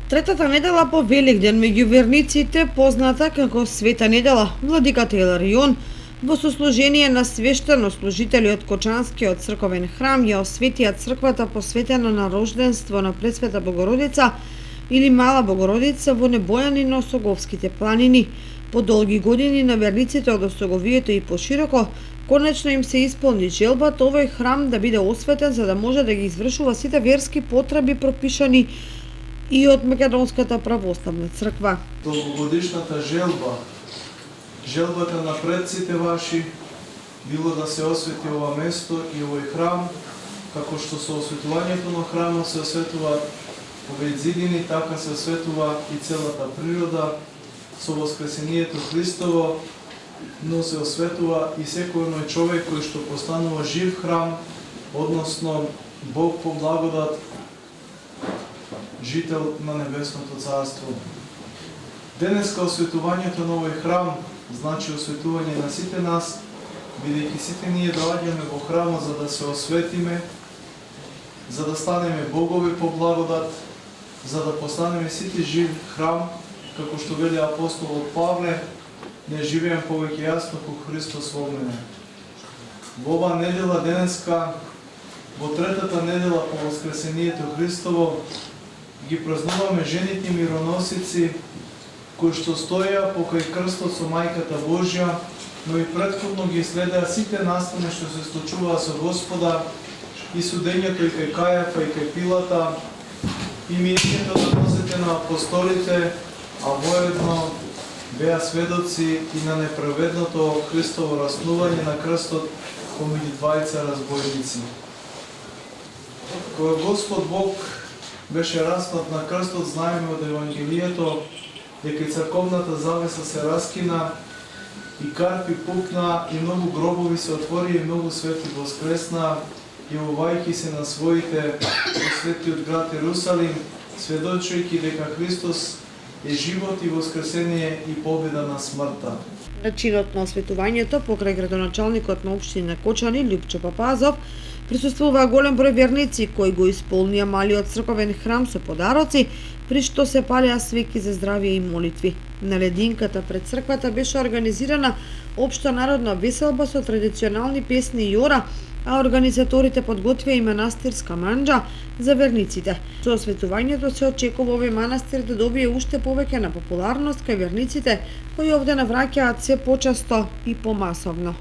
Третата недела по Великден меѓу верниците, позната како Света недела, владиката Иларион, во сослужение на свештено-служители од Кочанскиот црковен храм ја осветија црквата посветена на рожденство на Пресвета Богородица или Мала Богородица во Небојани на Осоговските планини. По долги години на верниците од Осоговието и пошироко, конечно им се исполни желбата овој храм да биде осветен за да може да ги извршува сите верски потреби пропишани и од Македонската православна црква. Долгогодишната желба, желбата на предците ваши, било да се освети ова место и овој храм, како што со осветувањето на храмот се осветуваат овие зидини, така се осветува и целата природа, со воскресението Христово, но се осветува и секој оној човек кој што постанува жив храм, односно Бог по благодат, жител на Небесното Царство. Денеска осветувањето на овој храм значи осветување на сите нас, бидејќи сите ние доаѓаме во храмот за да се осветиме, за да станеме богови по благодат, за да постанеме сите жив храм, како што вели апостолот Павле, не живеем повеќе јас, туку Христос во мене. Во ова недела денеска, во третата недела по воскресението Христово, ги празнуваме жените мироносици, кои што стоја покрај крстот со Мајката Божја, но и претходно ги следеа сите настани што се случуваа со Господа, и судењето и кај Кајафа и кај Пилата, и мирењето на нозете на апостолите, а воедно беа сведоци и на неправедното Христово раснување на крстот помеѓу двајца разбойници. Кога Господ Бог беше распнат на крстот, знаеме од Евангелието дека црковната завеса се раскина и карпи пукна и многу гробови се отвори и многу свети воскресна, јавувајќи се на своите светиот град Ерусалим, сведочувајќи дека Христос е живот и воскресение и победа на смртта. Начинот на осветувањето покрај градоначалникот на општина Кочани Љупчо Папазов присуствуваа голем број верници кои го исполнија малиот црковен храм со подароци, при што се палеа свеќи за здравје и молитви. На лединката пред црквата беше организирана општа народна веселба со традиционални песни и ора, а организаторите подготвија и манастирска манџа за верниците. Со осветувањето се очекува овој манастир да добие уште повеќе на популарност кај верниците кои овде навраќаат се почесто и помасовно.